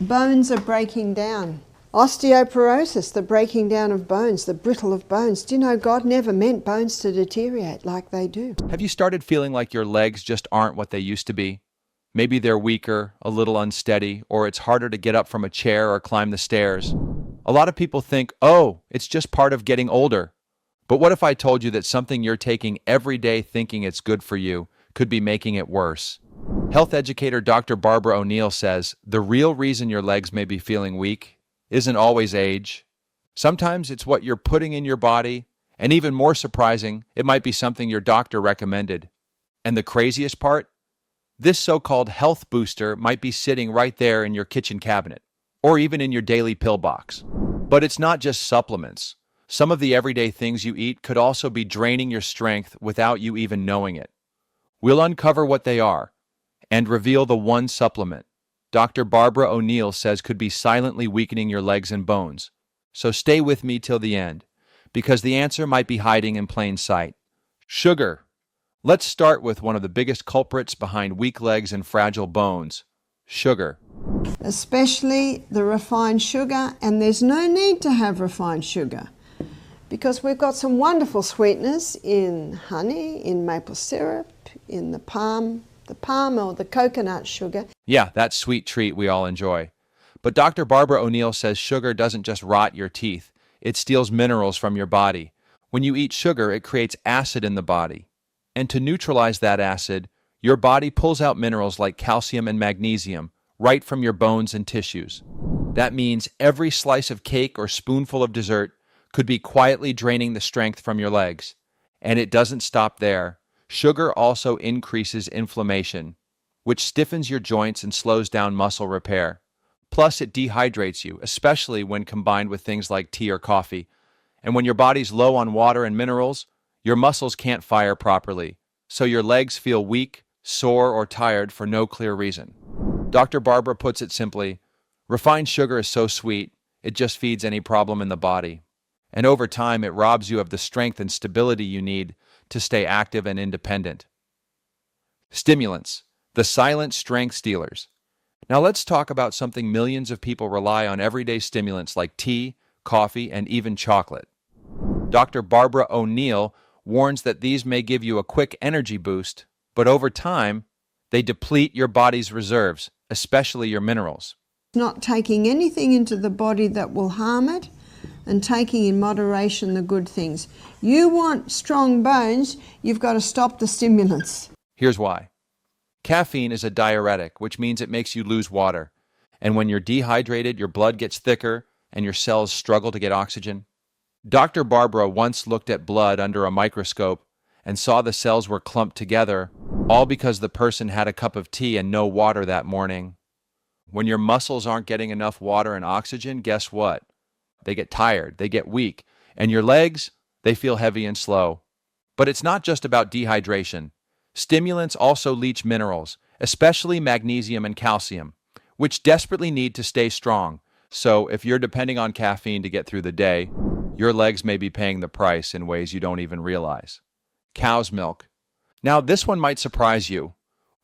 Bones are breaking down. Osteoporosis, the breaking down of bones, the brittle of bones. Do you know God never meant bones to deteriorate like they do? Have you started feeling like your legs just aren't what they used to be? Maybe they're weaker, a little unsteady, or it's harder to get up from a chair or climb the stairs. A lot of people think, oh, it's just part of getting older. But what if I told you that something you're taking every day thinking it's good for you could be making it worse? Health educator Dr. Barbara O'Neill says the real reason your legs may be feeling weak isn't always age. Sometimes it's what you're putting in your body, and even more surprising, it might be something your doctor recommended. And the craziest part? This so-called health booster might be sitting right there in your kitchen cabinet, or even in your daily pill box. But it's not just supplements. Some of the everyday things you eat could also be draining your strength without you even knowing it. We'll uncover what they are and reveal the one supplement Dr. Barbara O'Neill says could be silently weakening your legs and bones. So stay with me till the end, because the answer might be hiding in plain sight. Sugar. Let's start with one of the biggest culprits behind weak legs and fragile bones: sugar. Especially the refined sugar, and there's no need to have refined sugar because we've got some wonderful sweeteners in honey, in maple syrup, in the palm or the coconut sugar. Yeah, that sweet treat we all enjoy. But Dr. Barbara O'Neill says sugar doesn't just rot your teeth, it steals minerals from your body. When you eat sugar, it creates acid in the body. And to neutralize that acid, your body pulls out minerals like calcium and magnesium right from your bones and tissues. That means every slice of cake or spoonful of dessert could be quietly draining the strength from your legs. And it doesn't stop there. Sugar also increases inflammation, which stiffens your joints and slows down muscle repair. Plus, it dehydrates you, especially when combined with things like tea or coffee. And when your body's low on water and minerals, your muscles can't fire properly, so your legs feel weak, sore, or tired for no clear reason. Dr. Barbara puts it simply, refined sugar is so sweet, it just feeds any problem in the body. And over time, it robs you of the strength and stability you need to stay active and independent. Stimulants, the silent strength stealers. Now let's talk about something millions of people rely on: everyday stimulants like tea, coffee, and even chocolate. Dr. Barbara O'Neill warns that these may give you a quick energy boost, but over time, they deplete your body's reserves, especially your minerals. Not taking anything into the body that will harm it, and taking in moderation the good things. You want strong bones, you've got to stop the stimulants. Here's why. Caffeine is a diuretic, which means it makes you lose water. And when you're dehydrated, your blood gets thicker and your cells struggle to get oxygen. Dr. Barbara once looked at blood under a microscope and saw the cells were clumped together, all because the person had a cup of tea and no water that morning. When your muscles aren't getting enough water and oxygen, guess what? They get tired, they get weak, and your legs, they feel heavy and slow. But it's not just about dehydration. Stimulants also leach minerals, especially magnesium and calcium, which desperately need to stay strong. So if you're depending on caffeine to get through the day, your legs may be paying the price in ways you don't even realize. Cow's milk. Now, this one might surprise you.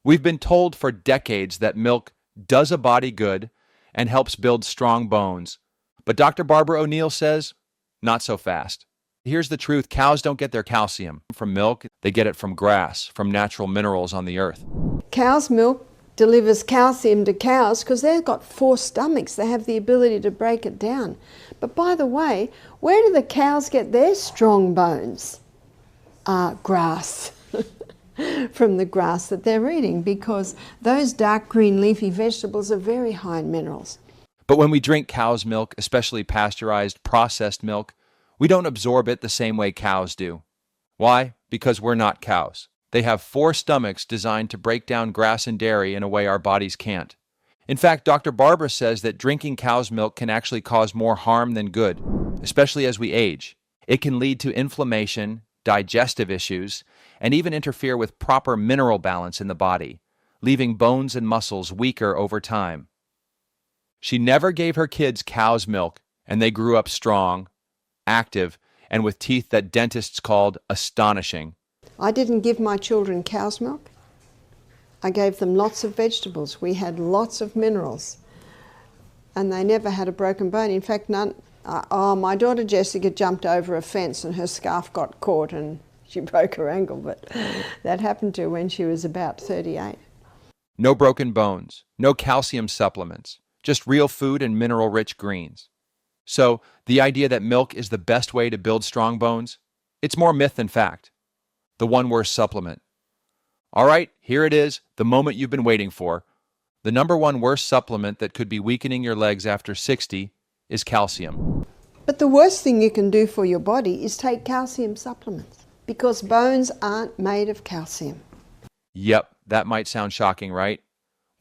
We've been told for decades that milk does a body good and helps build strong bones. But Dr. Barbara O'Neill says, not so fast. Here's the truth: cows don't get their calcium from milk, they get it from grass, from natural minerals on the earth. Cow's milk delivers calcium to cows because they've got 4 stomachs. They have the ability to break it down. But by the way, where do the cows get their strong bones? Grass. From the grass that they're eating, because those dark green leafy vegetables are very high in minerals. But when we drink cow's milk, especially pasteurized, processed milk, we don't absorb it the same way cows do. Why? Because we're not cows. They have 4 stomachs designed to break down grass and dairy in a way our bodies can't. In fact, Dr. Barbara says that drinking cow's milk can actually cause more harm than good, especially as we age. It can lead to inflammation, digestive issues, and even interfere with proper mineral balance in the body, leaving bones and muscles weaker over time. She never gave her kids cow's milk, and they grew up strong, active, and with teeth that dentists called astonishing. I didn't give my children cow's milk. I gave them lots of vegetables. We had lots of minerals. and they never had a broken bone. In fact, none. My daughter Jessica jumped over a fence and her scarf got caught and she broke her ankle, but that happened to her when she was about 38. No broken bones, no calcium supplements, just real food and mineral-rich greens. So, the idea that milk is the best way to build strong bones? It's more myth than fact. The one worst supplement. All right, here it is, the moment you've been waiting for. The number one worst supplement that could be weakening your legs after 60 is calcium. But the worst thing you can do for your body is take calcium supplements because bones aren't made of calcium. Yep, that might sound shocking, right?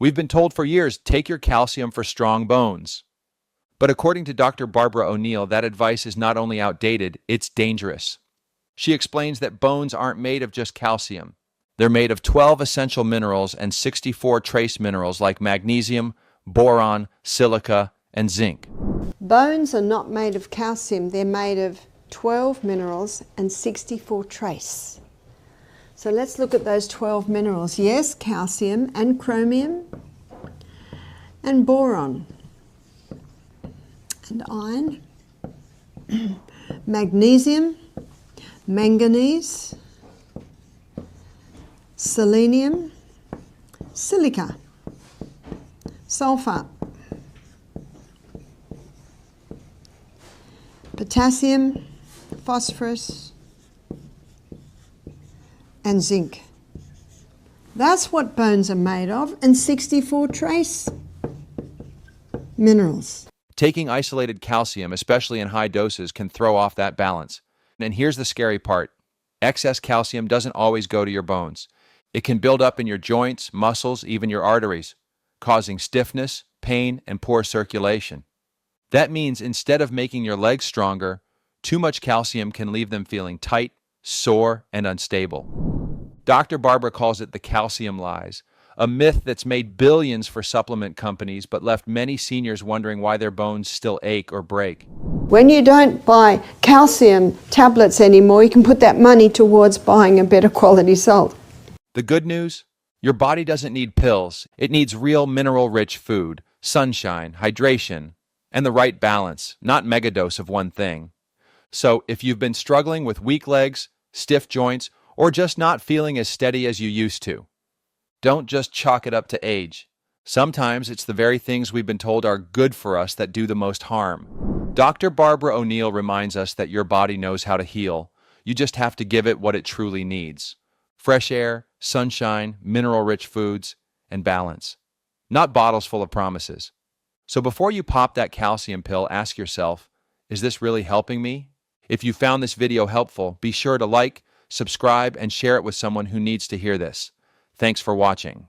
We've been told for years, take your calcium for strong bones. But according to Dr. Barbara O'Neill, that advice is not only outdated, it's dangerous. She explains that bones aren't made of just calcium. They're made of 12 essential minerals and 64 trace minerals like magnesium, boron, silica, and zinc. Bones are not made of calcium, they're made of 12 minerals and 64 trace. So let's look at those 12 minerals. Yes, calcium and chromium and boron and iron, magnesium, manganese, selenium, silica, sulfur, potassium, phosphorus, and zinc. That's what bones are made of, and 64 trace minerals. Taking isolated calcium, especially in high doses, can throw off that balance. And here's the scary part. Excess calcium doesn't always go to your bones. It can build up in your joints, muscles, even your arteries, causing stiffness, pain, and poor circulation. That means instead of making your legs stronger, too much calcium can leave them feeling tight, sore, and unstable. Dr. Barbara calls it the calcium lies, a myth that's made billions for supplement companies but left many seniors wondering why their bones still ache or break. When you don't buy calcium tablets anymore, you can put that money towards buying a better quality salt. The good news? Your body doesn't need pills. It needs real mineral-rich food, sunshine, hydration, and the right balance, not megadose of one thing. So if you've been struggling with weak legs, stiff joints, or just not feeling as steady as you used to, don't just chalk it up to age. Sometimes it's the very things we've been told are good for us that do the most harm. Dr. Barbara O'Neill reminds us that your body knows how to heal. You just have to give it what it truly needs. Fresh air, sunshine, mineral-rich foods, and balance. Not bottles full of promises. So before you pop that calcium pill, ask yourself, is this really helping me? If you found this video helpful, be sure to like, subscribe, and share it with someone who needs to hear this. Thanks for watching.